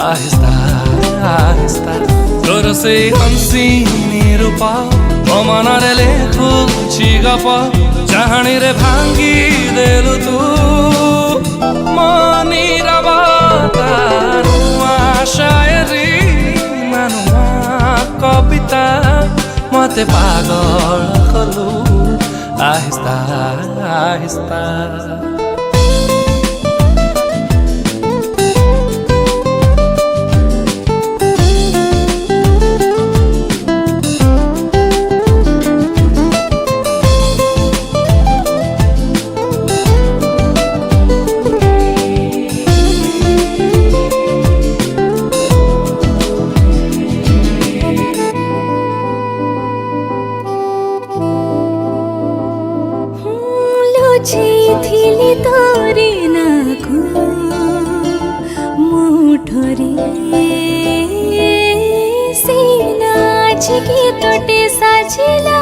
आहिस्ता आहिस्ता तोर से हंसी रूप मो मनरे लेखुची गप चाहणी रे भांगी देलु तू मो नीरवता नुआ शायरी नुआ कविता मते पागल कलु आहिस्ता आहिस्ता लुचैथिली तोरी नाकु मुठरी सीना छिकी तोटे साझिला